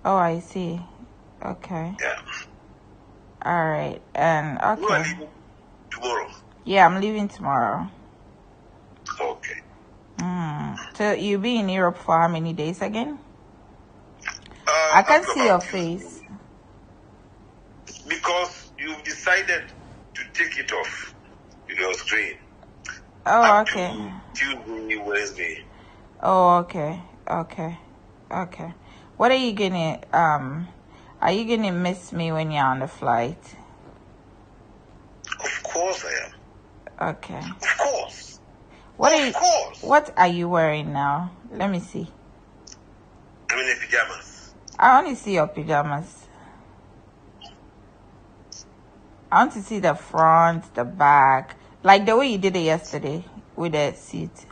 Oh, I see. Okay. Yeah. All right. And okay. You are leaving tomorrow? Yeah, I'm leaving tomorrow. Okay. So you'll be in Europe for how many days again? I can see your face. Because you've decided to take it off your screen. Oh, okay. Tuesday, Wednesday. Oh, okay. What are you gonna miss me when you're on the flight? Of course I am. Okay. Of course. What are you wearing now? Let me see. I'm in pajamas. I only see your pajamas. I want to see the front, the back, like the way you did it yesterday with the suit.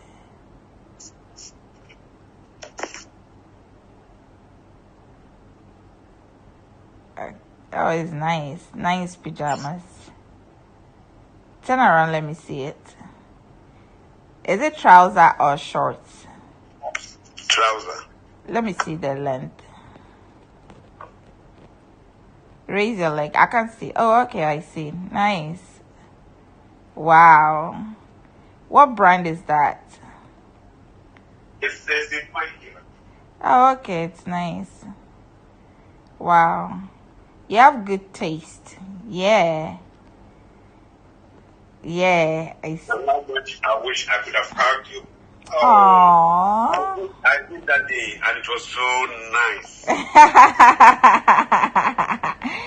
Oh, it's nice. Nice pajamas. Turn around, let me see it. Is it trouser or shorts? Trouser. Let me see the length. Raise your leg. I can see. Oh, okay, I see. Nice. Wow. What brand is that? It's in my here. Oh, okay, it's nice. Wow. You have good taste. Yeah. Yeah, I see. How much I wish I could have hugged you. Aww. I did that day and it was so nice.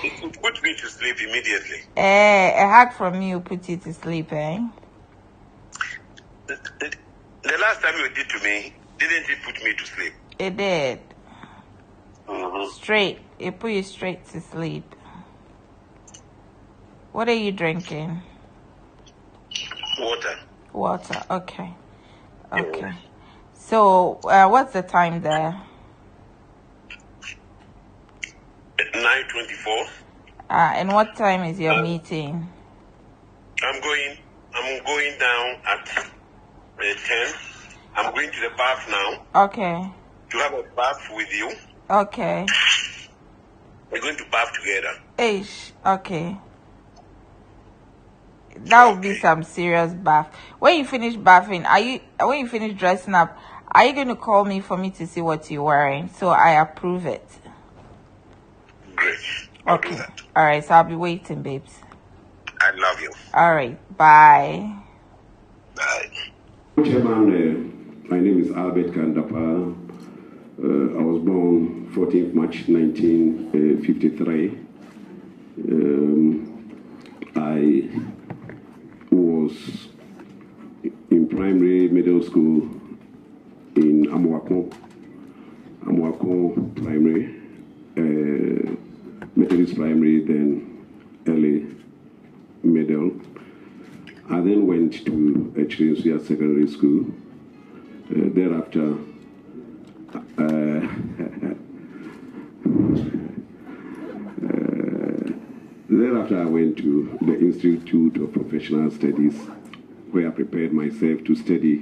It put me to sleep immediately. A hug from you put you to sleep, eh? The last time you did to me, didn't it put me to sleep? It did. Mm-hmm. Straight. It put you straight to sleep. What are you drinking? Water. Okay. Yeah. So, what's the time there? 9:24. And what time is your meeting? I'm going down at 10. I'm going to the bath now. Okay. To have a bath with you. Okay. We're going to bath together. Ish. Okay. That would be some serious bath. When you finish bathing, when you finish dressing up, are you going to call me for me to see what you're wearing? So I approve it. Great. Okay. All right. So I'll be waiting, babes. I love you. All right. Bye. Bye. Chairman, my name is Albert Kandapa. I was born 14th March 1953. I was in primary, middle school in Amoako Primary, Methodist Primary, then early middle. I then went to Chirinsuya Secondary School. Thereafter, I went to the Institute of Professional Studies, where I prepared myself to study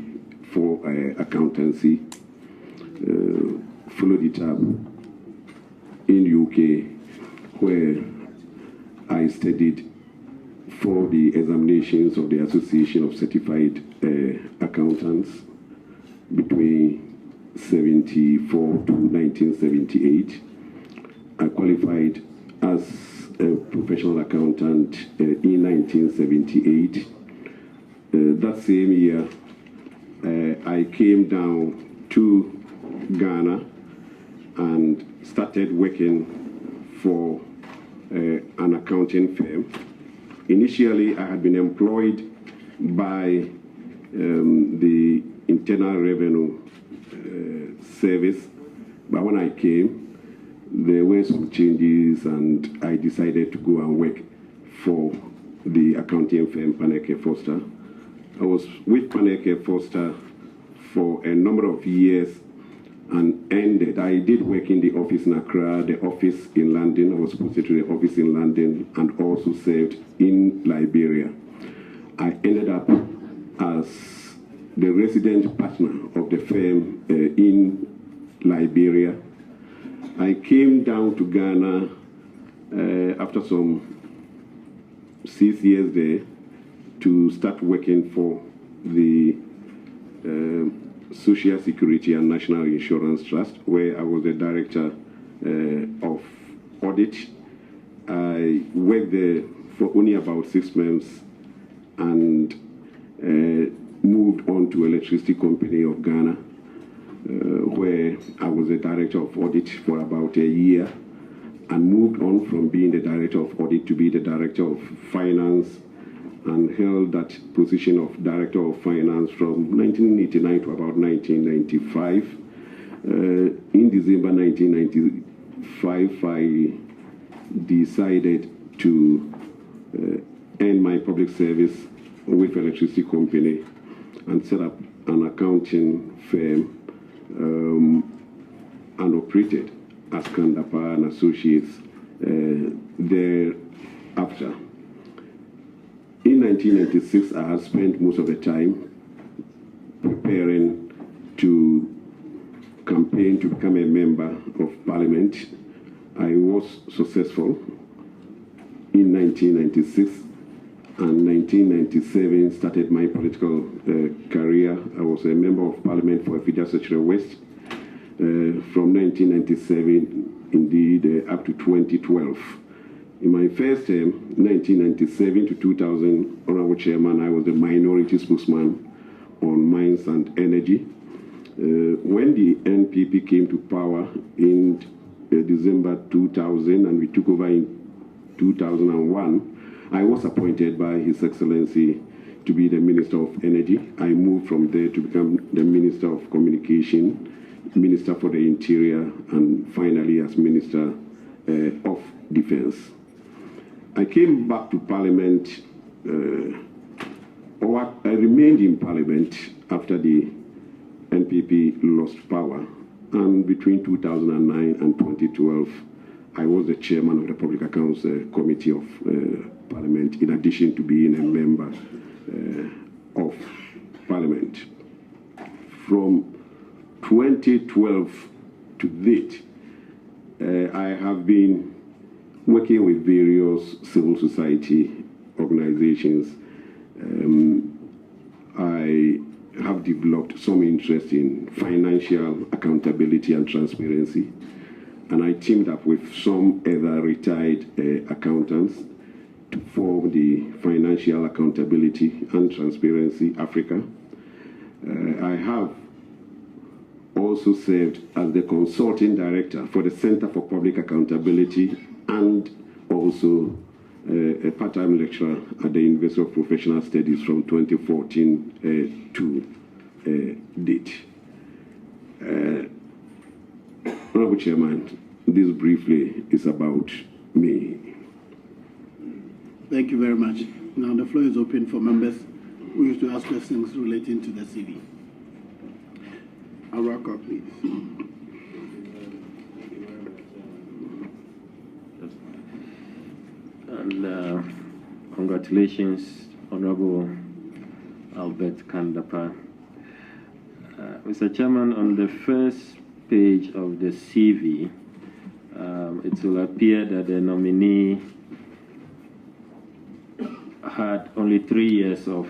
for accountancy. Followed it up in UK, where I studied for the examinations of the Association of Certified Accountants between 1974 to 1978. I qualified as a professional accountant in 1978. That same year, I came down to Ghana and started working for an accounting firm. Initially, I had been employed by the Internal Revenue Service, but when I came, there were some changes and I decided to go and work for the accounting firm Paneke Foster. I was with Paneke Foster for a number of years and ended. I did work in the office in Accra, the office in London. I was posted to the office in London and also served in Liberia. I ended up as the resident partner of the firm in Liberia. I came down to Ghana after some 6 years there to start working for the Social Security and National Insurance Trust, where I was the director of audit. I worked there for only about 6 months and moved on to Electricity Company of Ghana, where I was the director of audit for about a year, and moved on from being the director of audit to be the director of finance, and held that position of director of finance from 1989 to about 1995. In December 1995, I decided to end my public service with Electricity Company and set up an accounting firm and operated as Kandapa and Associates thereafter. In 1996, I had spent most of the time preparing to campaign to become a member of Parliament. I was successful in 1996, and 1997 started my political career. I was a member of Parliament for Efija Secretary West from 1997, indeed, up to 2012. In my first term, 1997 to 2000, Honorable Chairman, I was the minority spokesman on mines and energy. When the NPP came to power in December 2000 and we took over in 2001, I was appointed by His Excellency to be the Minister of Energy. I moved from there to become the Minister of Communication, Minister for the Interior, and finally as Minister of Defense. I came back to Parliament, or I remained in Parliament after the NPP lost power, and between 2009 and 2012, I was the chairman of the Public Accounts Committee of Parliament, in addition to being a member of Parliament. From 2012 to date, I have been working with various civil society organizations. I have developed some interest in financial accountability and transparency, and I teamed up with some other retired accountants to form the Financial Accountability and Transparency Africa. I have also served as the consulting director for the Center for Public Accountability and also a part-time lecturer at the University of Professional Studies from 2014 to date. Honorable Chairman, this briefly is about me. Thank you very much. Now the floor is open for members who wish to ask questions relating to the CV. Araka, please. And congratulations, Honorable Albert Kandapa. Mr. Chairman, on the first page of the CV, it will appear that the nominee had only 3 years of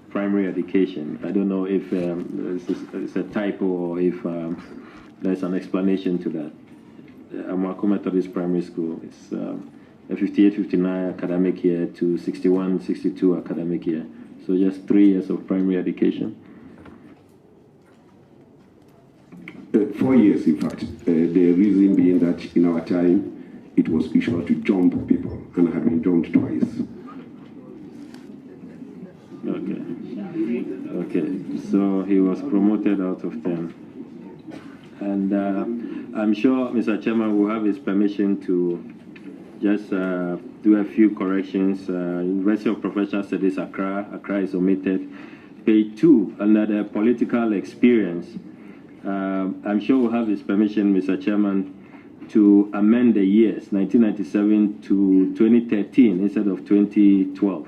primary education. I don't know if it's a typo or if there's an explanation to that. Amako Methodist Primary School, it's a 58-59 academic year to 61-62 academic year. So just 3 years of primary education. 4 years, in fact. The reason being that in our time, it was usual to jump people, and I have been jumped twice. Okay. Okay. So he was promoted out of 10. And I'm sure Mr. Chairman will have his permission to just do a few corrections. University of Professional Studies, Accra. Accra is omitted. Page 2, under the political experience. I'm sure we'll have his permission, Mr. Chairman, to amend the years, 1997 to 2013 instead of 2012.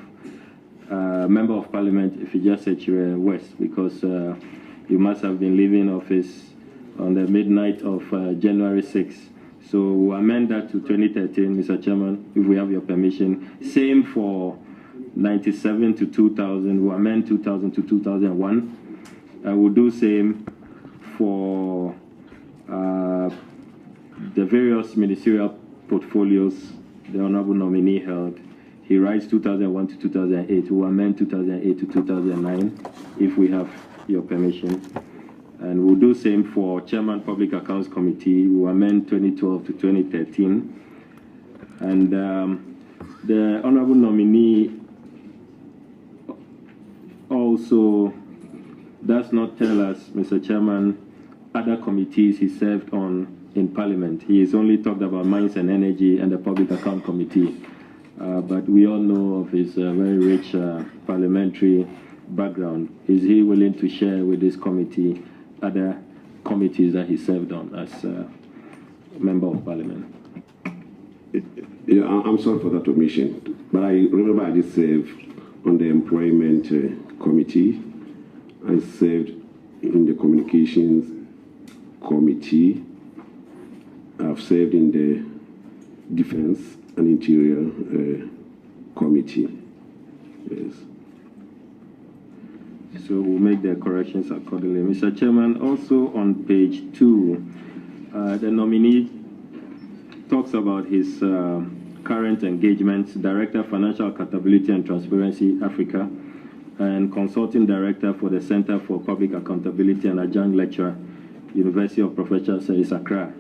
Member of Parliament, Efija Secretary West, because you must have been leaving office on the midnight of January 6. So we'll amend that to 2013, Mr. Chairman, if we have your permission. Same for 97 to 2000. We'll amend 2000 to 2001. We'll do same for the various ministerial portfolios the Honorable nominee held. He writes 2001 to 2008. We'll amend 2008 to 2009 if we have your permission. And we'll do same for Chairman Public Accounts Committee. We'll amend 2012 to 2013. And the Honorable nominee also does not tell us, Mr. Chairman, other committees he served on in Parliament. He has only talked about Mines and Energy and the Public Account Committee. But we all know of his very rich parliamentary background. Is he willing to share with this committee other committees that he served on as a member of Parliament? Yeah, I'm sorry for that omission, but I remember I did serve on the Employment Committee. I served in the Communications Committee. I've served in the Defense and Interior Committee. Yes. So we'll make the corrections accordingly. Mr. Chairman, also on page 2, the nominee talks about his current engagements, Director, Financial Accountability and Transparency, Africa, and Consulting Director for the Center for Public Accountability and Adjunct Lecturer, University of Professional Studies, Accra,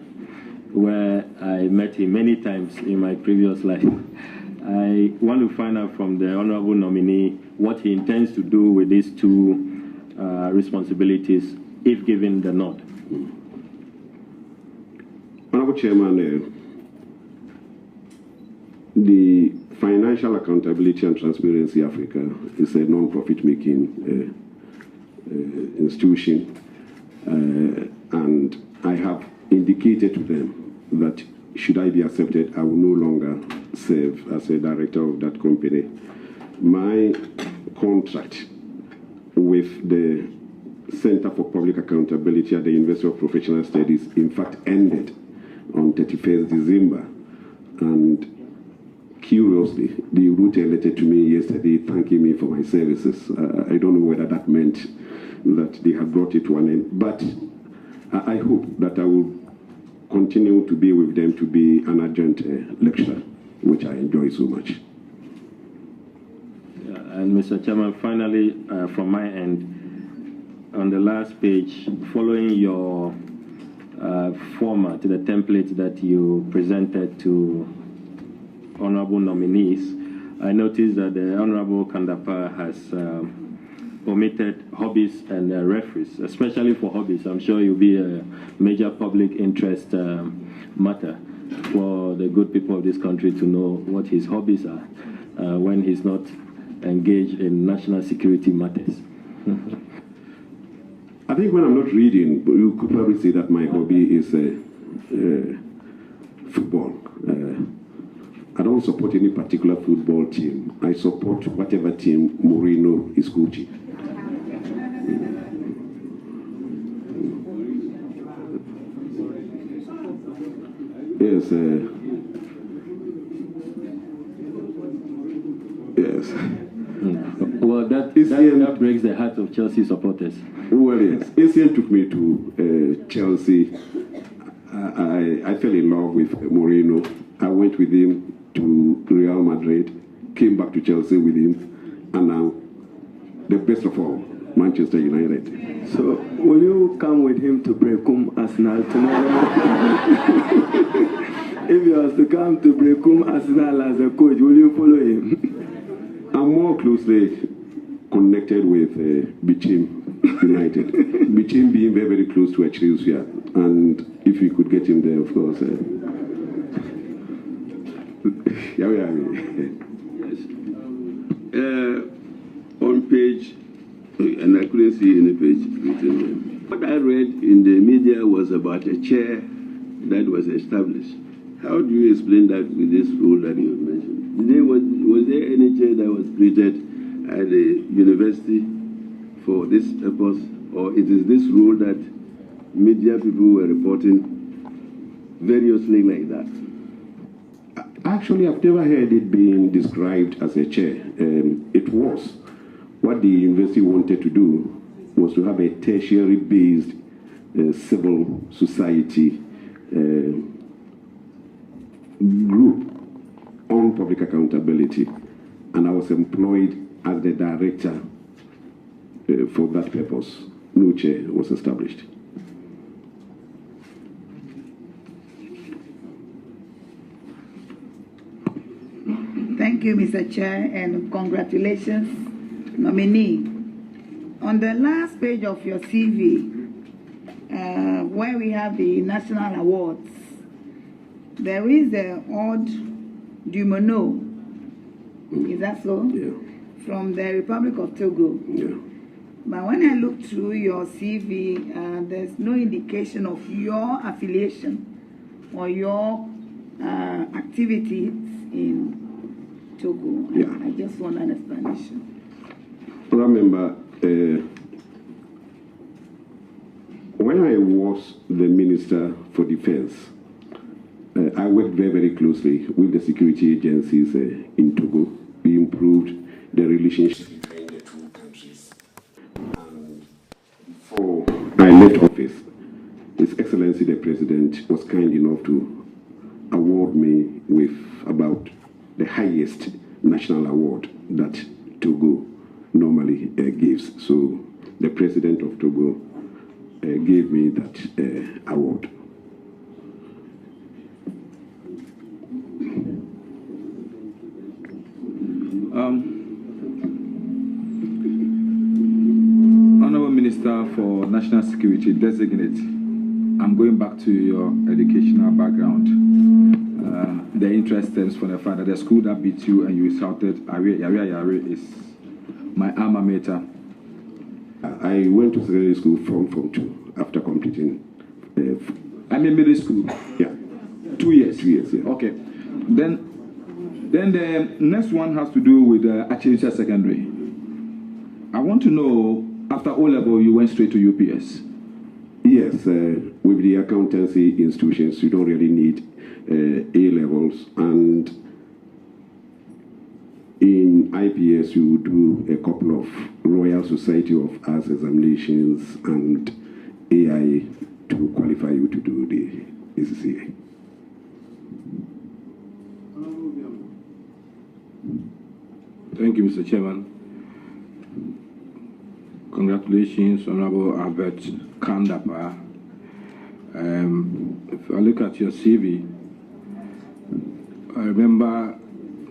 where I met him many times in my previous life. I want to find out from the Honorable nominee what he intends to do with these two responsibilities, if given the nod. Honorable Chairman, the Financial Accountability and Transparency Africa is a non-profit making institution, and I have indicated to them that should I be accepted, I will no longer serve as a director of that company. My contract with the Center for Public Accountability at the University of Professional Studies, in fact, ended on 31st December. And curiously, they wrote a letter to me yesterday thanking me for my services. I don't know whether that meant that they had brought it to an end, but I hope that I will continue to be with them to be an adjunct lecturer, which I enjoy so much. And Mr. Chairman, finally, from my end, on the last page, following your format, the template that you presented to honorable nominees, I noticed that the Honorable Kandapar has omitted hobbies and referees, especially for hobbies. I'm sure it will be a major public interest matter for the good people of this country to know what his hobbies are when he's not engaged in national security matters. I think when I'm not reading, you could probably say that my hobby is football. I don't support any particular football team. I support whatever team Mourinho is coaching. Yes. Yes. Well, that breaks the heart of Chelsea supporters. Well, yes. Essien took me to Chelsea. I fell in love with Mourinho. I went with him to Real Madrid, came back to Chelsea with him, and now, the best of all, Manchester United. So, will you come with him to Brecum Arsenal tomorrow? If he was to come to Brecum Arsenal as a coach, will you follow him? I'm more closely connected with Bichim United. Bichim being very, very close to Chelsea, and if we could get him there, of course. Yes. On page, and I couldn't see any page written. What I read in the media was about a chair that was established. How do you explain that with this rule that you mentioned? Was there any chair that was created at the university for this purpose, or it is this rule that media people were reporting variously like that? Actually, I've never heard it being described as a chair. It was. What the university wanted to do was to have a tertiary-based civil society group on public accountability. And I was employed as the director for that purpose. No chair was established. Thank you, Mr. Chair, and congratulations, nominee. On the last page of your CV, where we have the national awards, there is the Ordre du Mono. Is that so? Yeah. From the Republic of Togo. Yeah. But when I look through your CV, there's no indication of your affiliation or your activities in Togo. Yeah. I just want an explanation. Remember, when I was the Minister for Defense, I worked very, very closely with the security agencies in Togo. We improved the relationship between the two countries. And before I left office, His Excellency the President was kind enough to award me with about the highest national award that Togo normally gives. So the President of Togo gave me that award. Honorable Minister for National Security Designate, I'm going back to your educational background. The interest stems from the fact that the school that beat you and you shouted, Yare is my alma mater. I went to secondary school from Form 2 after completing. I'm in middle school. Yeah. 2 years. 2 years, yeah. Okay. Then the next one has to do with Achincha Secondary. I want to know, after O-level, you went straight to UPS. Yes, with the accountancy institutions, you don't really need A-levels, and in IPS you do a couple of Royal Society of Arts examinations and AI to qualify you to do the ACCA. Thank you, Mr. Chairman. Congratulations, Honorable Albert Kandapa. If I look at your CV, I remember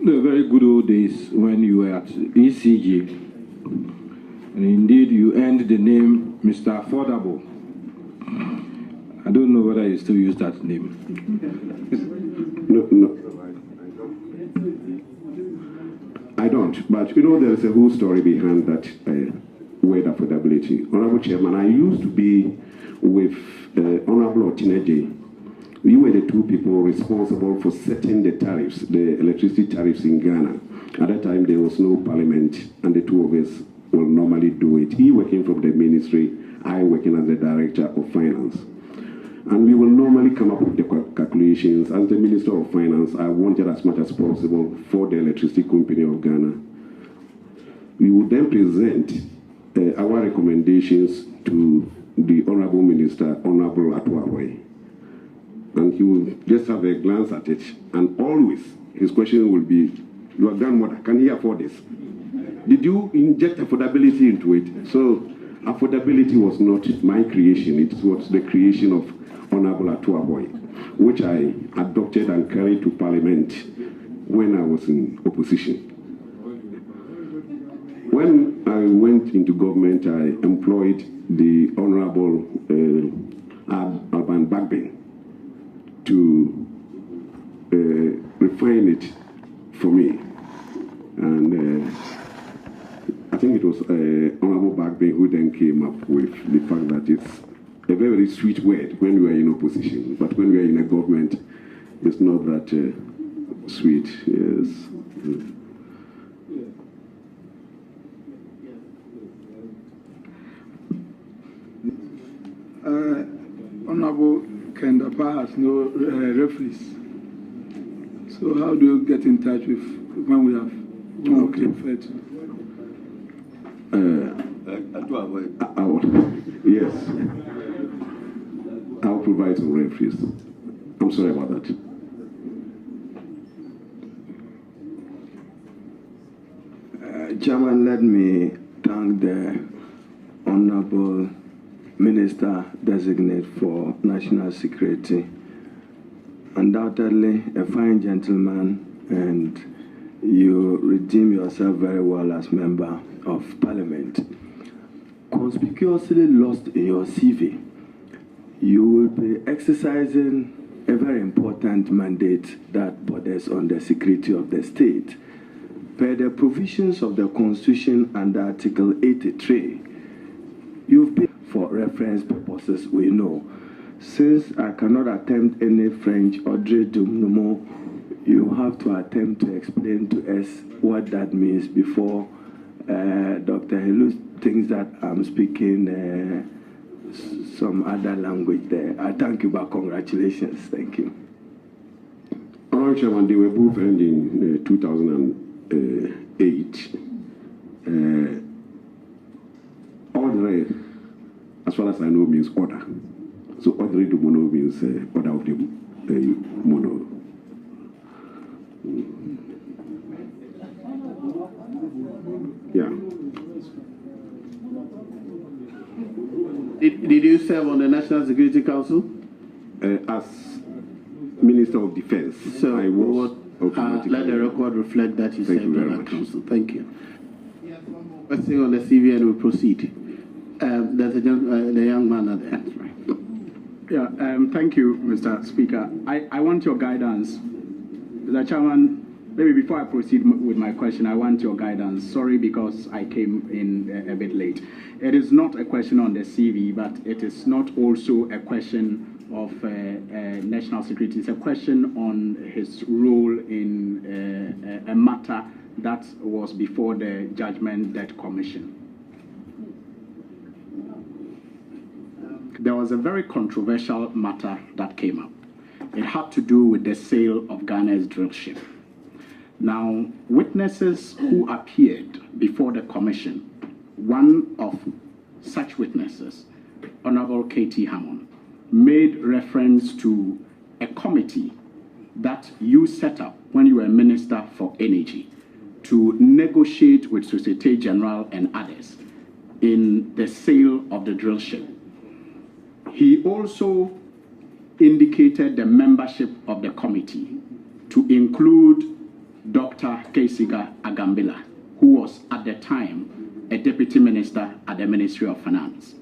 the very good old days when you were at ECG, and indeed you earned the name Mr. Affordable. I don't know whether you still use that name. No. I don't, but you know there is a whole story behind that word affordability. Honorable Chairman, I used to be with Honorable Otineje. We were the two people responsible for setting the tariffs, the electricity tariffs in Ghana. At that time, there was no parliament, and the two of us will normally do it. He working from the ministry, I working as the director of finance. And we will normally come up with the calculations. As the Minister of Finance, I wanted as much as possible for the Electricity Company of Ghana. We would then present our recommendations to the Honorable Minister, Honorable Atuaway. And he will just have a glance at it. And always, his question will be, your grandmother, can he afford this? Did you inject affordability into it? So affordability was not my creation. It was the creation of Honorable Atuaway, which I adopted and carried to Parliament when I was in opposition. When I went into government, I employed the Honorable Alban Bagbin to refine it for me. And I think it was Honorable Bagbin who then came up with the fact that it's a very, very sweet word when we are in opposition, but when we are in a government, it's not that sweet. Yes. Honorable Kendapa has no referees. So how do you get in touch with when we have Okay. referred to? Yes. I'll provide some referees. I'm sorry about that. Chairman, let me thank the Honorable Minister Designate for National Security. Undoubtedly a fine gentleman, and you redeem yourself very well as Member of Parliament. Conspicuously lost in your CV, you will be exercising a very important mandate that borders on the security of the state. Per the provisions of the Constitution under Article 83, you've been, for reference purposes, we know. Since I cannot attempt any French or Dredumnumo, you have to attempt to explain to us what that means before Dr. Helu thinks that I'm speaking some other language there. I thank you, but congratulations. Thank you. Honorable Chairman, they were both earned in 2008. Ordre, as far as I know, means order. So ordre du mono means order of the mono. Yeah. Did you serve on the National Security Council? As Minister of Defense, So I was. let the record reflect that you Thank served you very on that much. council. Thank you. Yes, one more question on the CV and we'll proceed. There's the young man at the end. Right. Yeah, thank you, Mr. Speaker. I want your guidance. Mr. Chairman, maybe before I proceed with my question, I want your guidance. Sorry because I came in a bit late. It is not a question on the CV, but it is not also a question of national security. It's a question on his role in a matter that was before the Judgment Debt Commission. There was a very controversial matter that came up. It had to do with the sale of Ghana's drill ship. Now, witnesses who appeared before the commission, one of such witnesses, Honorable K.T. Hammond, made reference to a committee that you set up when you were Minister for Energy to negotiate with Societe Generale and others in the sale of the drill ship. He also indicated the membership of the committee to include Dr. Kesiga Agambila, who was at the time a deputy minister at the Ministry of Finance.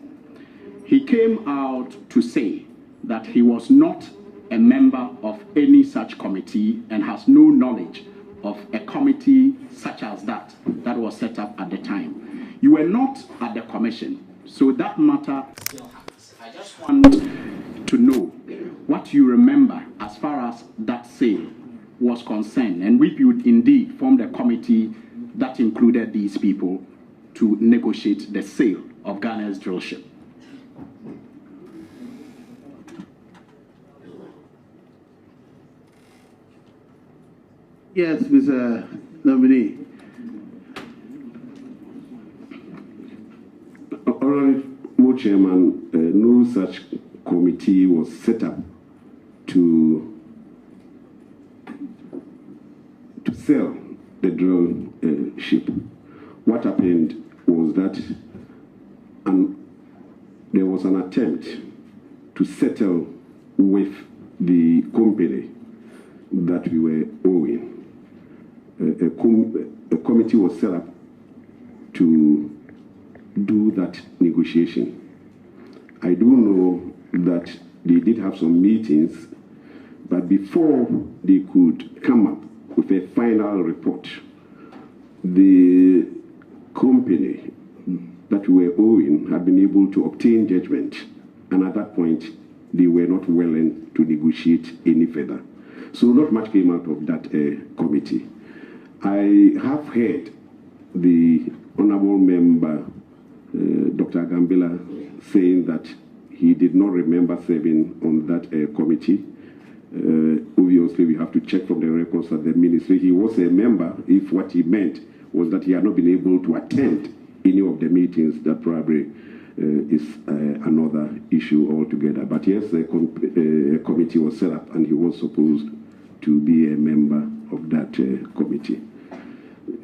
He came out to say that he was not a member of any such committee and has no knowledge of a committee such as that was set up at the time. You were not at the commission, so that matter still happens. I just want to know what you remember as far as that sale was concerned, and if you indeed formed a committee that included these people to negotiate the sale of Ghana's drill ship. Yes, Mr. Nominee. Honorable Chairman, no such committee was set up to sell the drill ship. What happened was that there was an attempt to settle with the company that we were owing. A committee was set up to do that negotiation. I do know that they did have some meetings, but before they could come up with a final report, the company that we were owing had been able to obtain judgment, and at that point they were not willing to negotiate any further. So not much came out of that committee. I have heard the honorable member, Dr. Agambila, saying that he did not remember serving on that committee. Obviously, we have to check from the records of the ministry. He was a member if what he meant was that he had not been able to attend any of the meetings. That probably is another issue altogether. But yes, a committee was set up and he was supposed to be a member of that committee.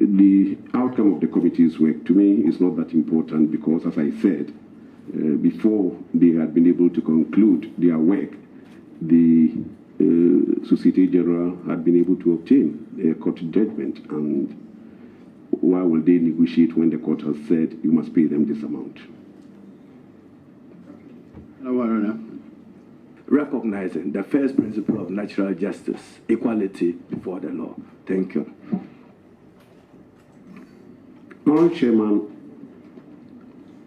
The outcome of the committee's work to me is not that important because, as I said, before they had been able to conclude their work, the Societe Generale had been able to obtain a court judgment. And why will they negotiate when the court has said you must pay them this amount? Recognizing the first principle of natural justice, equality before the law. Thank you. Honorable Chairman,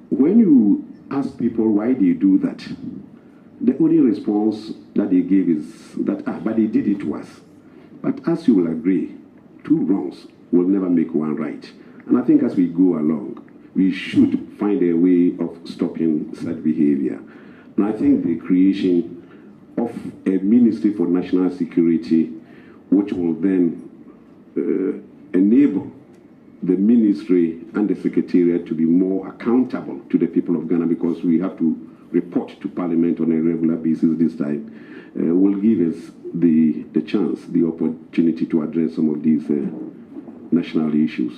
when you ask people why they do that, the only response that they give is that, but they did it to us. But as you will agree, two wrongs will never make one right. And I think as we go along, we should find a way of stopping such behavior. And I think the creation of a Ministry for National Security, which will then enable the ministry and the secretariat to be more accountable to the people of Ghana, because we have to report to Parliament on a regular basis this time, will give us the chance, the opportunity to address some of these national issues.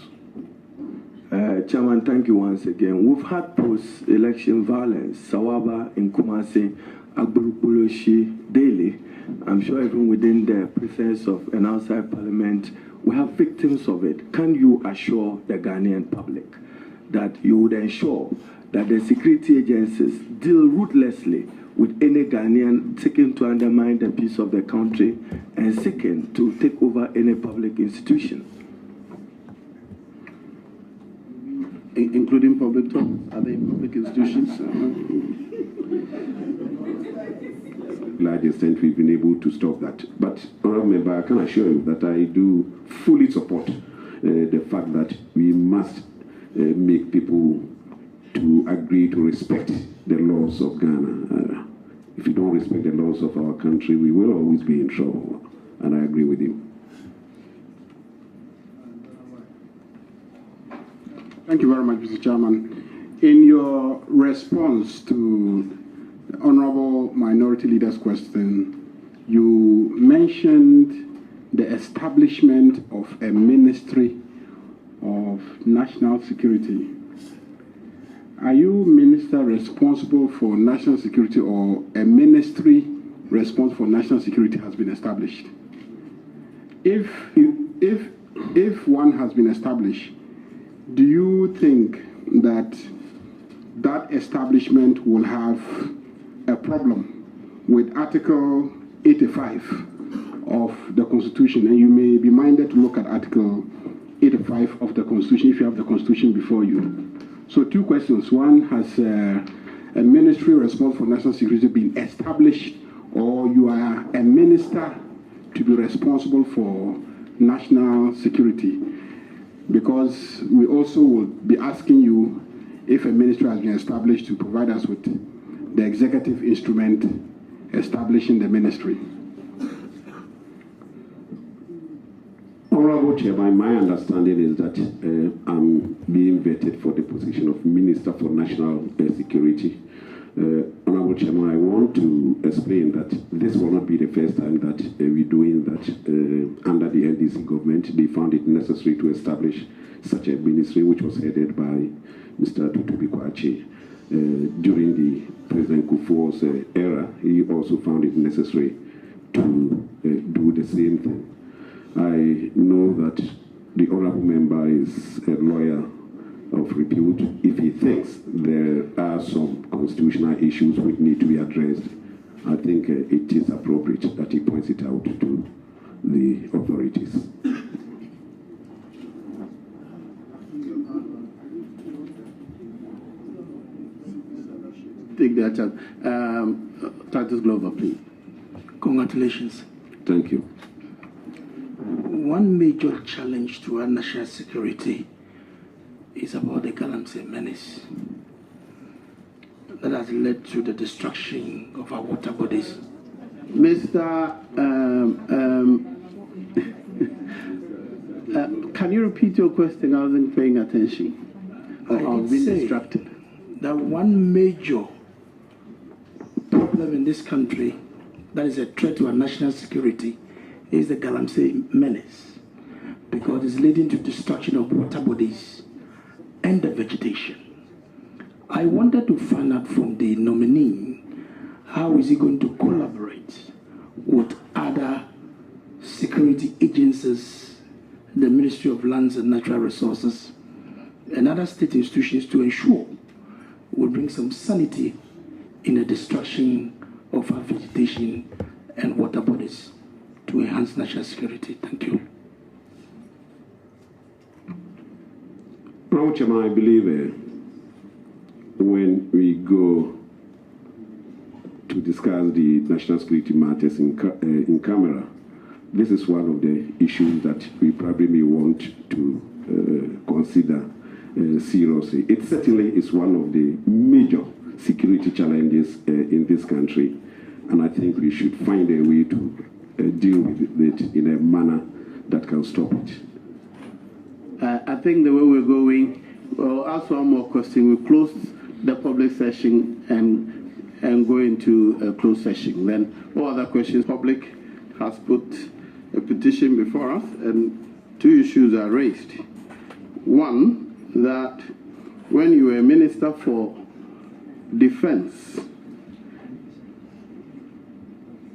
Chairman, thank you once again. We've had post-election violence, Sawaba, in Kumasi, Agburukbuloshi, daily. I'm sure even within the presence of an outside Parliament, we have victims of it. Can you assure the Ghanaian public that you would ensure that the security agencies deal ruthlessly with any Ghanaian seeking to undermine the peace of the country and seeking to take over any public institution? Including public talk? Are they public institutions? Large extent we've been able to stop that. But, Honourable Member, I can assure you that I do fully support the fact that we must make people to agree to respect the laws of Ghana. If you don't respect the laws of our country, we will always be in trouble. And I agree with you. Thank you very much, Mr. Chairman. In your response to the Honorable Minority Leader's question, you mentioned the establishment of a Ministry of National Security. Are you minister responsible for national security, or a ministry responsible for national security has been established? If one has been established, do you think that that establishment will have a problem with Article 85 of the Constitution? And you may be minded to look at Article 85 of the Constitution if you have the Constitution before you. So two questions. One, has a ministry responsible for national security been established, or you are a minister to be responsible for national security? Because we also will be asking you if a ministry has been established to provide us with the executive instrument establishing the ministry. Honorable Chairman, my understanding is that I'm being vetted for the position of Minister for National Security. Honorable Chairman, I want to explain that this will not be the first time that we're doing that. Under the NDC government, they found it necessary to establish such a ministry, which was headed by Mr. Tutubi Kwache. During the President Kufuor's era, he also found it necessary to do the same thing. I know that the honorable member is a lawyer of repute. If he thinks there are some constitutional issues which need to be addressed, I think it is appropriate that he points it out to the authorities. Take that chance. Titus Glover, please. Congratulations. Thank you. One major challenge to our national security is about the Galamsey menace. that has led to the destruction of our water bodies? Mr. Can you repeat your question? I wasn't paying attention. I've been distracted. That one major problem in this country that is a threat to our national security is the Galamsey menace, because it's leading to destruction of water bodies and the vegetation. I wanted to find out from the nominee, how is he going to collaborate with other security agencies, the Ministry of Lands and Natural Resources, and other state institutions to ensure we'll bring some sanity in the destruction of our vegetation and water bodies to enhance national security. Thank you. Honorable Chairman, I believe when we go to discuss the national security matters in camera, this is one of the issues that we probably may want to consider seriously. It certainly is one of the major security challenges in this country, and I think we should find a way to deal with it in a manner that can stop it. I think the way we're going, we'll ask one more question. We'll close the public session and go into a closed session. Then all other questions. Public has put a petition before us, and two issues are raised. One, that when you were Minister for Defense,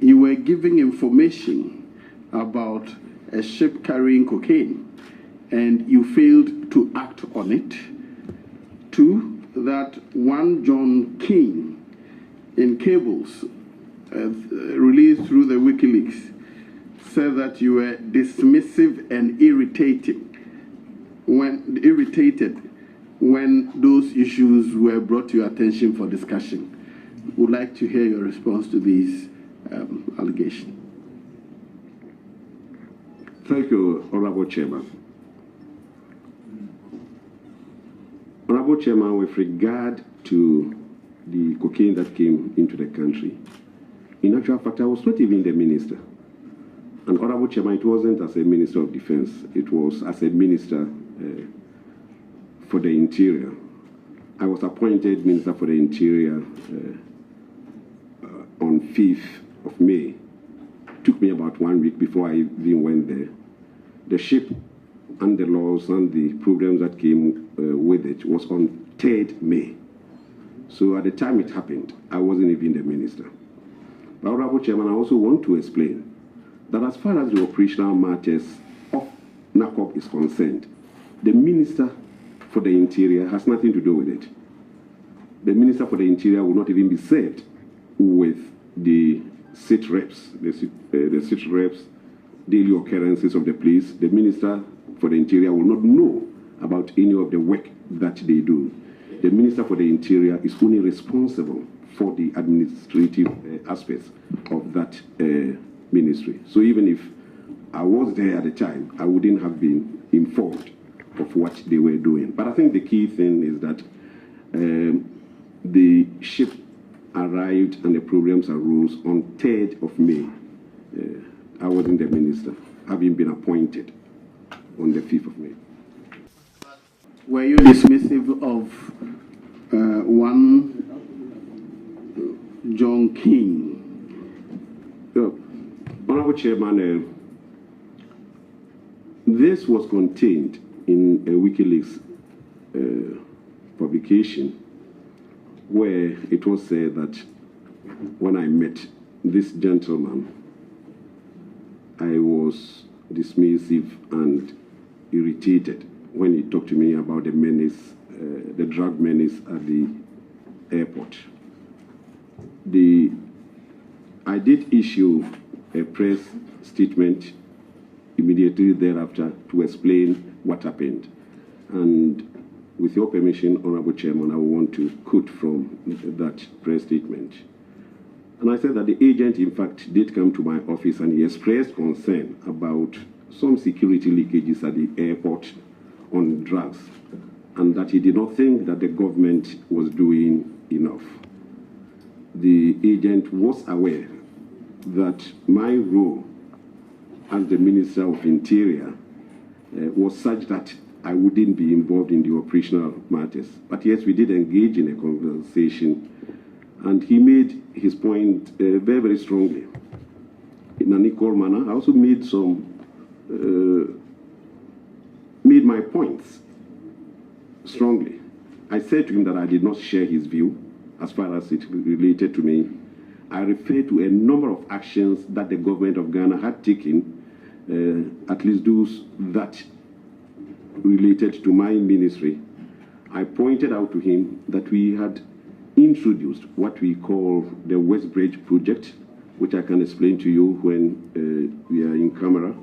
you were giving information about a ship carrying cocaine, and you failed to act on it. Two, that one John King in cables released through the WikiLeaks said that you were dismissive and irritated when those issues were brought to your attention for discussion. Would like to hear your response to these allegations. Thank you, Honorable Chairman. Honorable Chairman, with regard to the cocaine that came into the country, in actual fact, I was not even the minister. And Honorable Chairman, it wasn't as a Minister of Defense, it was as a Minister for the Interior. I was appointed Minister for the Interior on 5th of May. It took me about 1 week before I even went there. The ship and the laws and the programs that came with it was on 3rd May. So at the time it happened, I wasn't even the minister. But Honorable Chairman, I also want to explain that as far as the operational matters of NACOP is concerned, the Minister for the Interior has nothing to do with it. The Minister for the Interior will not even be served with the sit reps, the sit reps daily occurrences of the police. The Minister for the Interior will not know about any of the work that they do. The Minister for the Interior is only responsible for the administrative aspects of that ministry. So even if I was there at the time, I wouldn't have been informed of what they were doing. But I think the key thing is that the ship arrived and the programs arose on 3rd of May. I wasn't the minister, having been appointed on the 5th of May. Were you dismissive of one John King? Honorable Chairman, this was contained in a WikiLeaks publication where it was said that when I met this gentleman, I was dismissive and irritated when he talked to me about the menace, the drug menace at the airport. I did issue a press statement immediately thereafter to explain what happened. And with your permission, Honorable Chairman, I want to quote from that press statement. And I said that the agent, in fact, did come to my office and he expressed concern about some security leakages at the airport on drugs, and that he did not think that the government was doing enough. the agent was aware that my role as the Minister of Interior was such that I wouldn't be involved in the operational matters. But yes, we did engage in a conversation, and he made his point very, very strongly in an equal manner. I also made my points strongly. I said to him that I did not share his view as far as it related to me. I referred to a number of actions that the government of Ghana had taken, at least those that related to my ministry. I pointed out to him that we had introduced what we call the West Bridge project, which I can explain to you when we are in camera,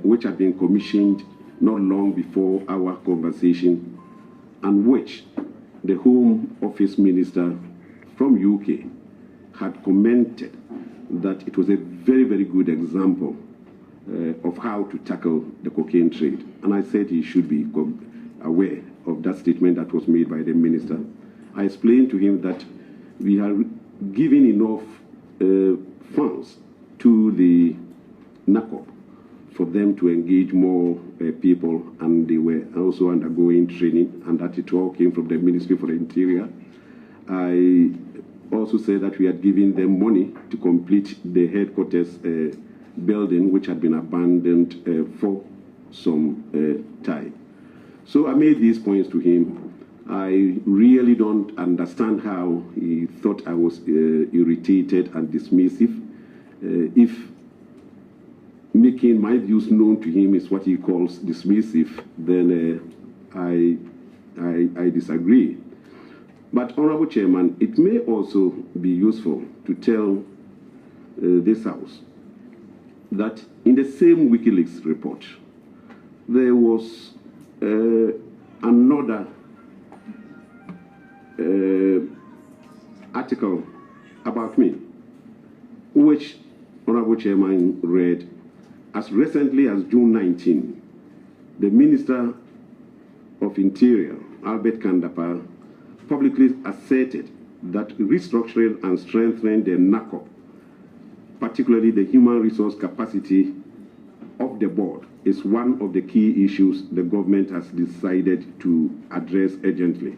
which had been commissioned not long before our conversation, and which the Home Office Minister from UK had commented that it was a very, very good example of how to tackle the cocaine trade. And I said he should be aware of that statement that was made by the minister. I explained to him that we are giving enough funds to the NACOP for them to engage more people, and they were also undergoing training, and that it all came from the Ministry for the Interior. I also said that we had given them money to complete the headquarters building, which had been abandoned for some time. So I made these points to him. I really don't understand how he thought I was irritated and dismissive. If making my views known to him is what he calls dismissive, then I disagree. But, Honorable Chairman, it may also be useful to tell this House that in the same WikiLeaks report, there was another article about me, which Honorable Chairman read as recently as June 19. The Minister of Interior, Albert Kandapa, publicly asserted that restructuring and strengthening the NACOP, particularly the human resource capacity of the board, is one of the key issues the government has decided to address urgently.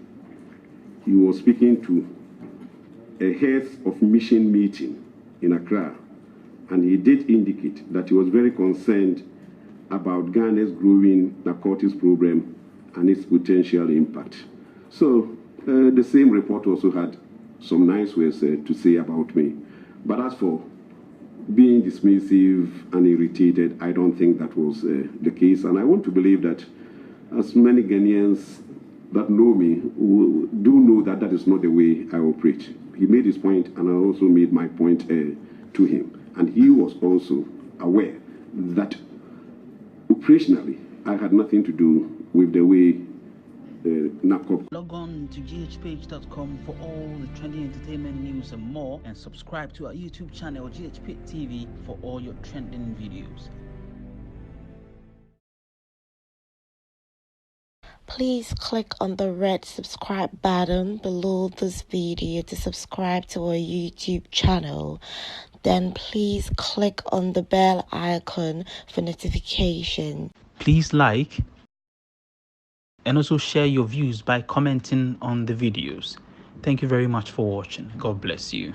He was speaking to a heads of mission meeting in Accra, and he did indicate that he was very concerned about Ghana's growing narcotics program and its potential impact. So the same report also had some nice words to say about me. But as for being dismissive and irritated, I don't think that was the case. And I want to believe that as many Ghanaians that know me do know that that is not the way I operate. He made his point, and I also made my point to him. And he was also aware that operationally I had nothing to do with the way NACOP. Log on to ghpage.com for all the trending entertainment news and more, and subscribe to our YouTube channel GHP TV for all your trending videos. Please click on the red subscribe button below this video to subscribe to our YouTube channel. Then please click on the bell icon for notification. Please like and also share your views by commenting on the videos. Thank you very much for watching. God bless you.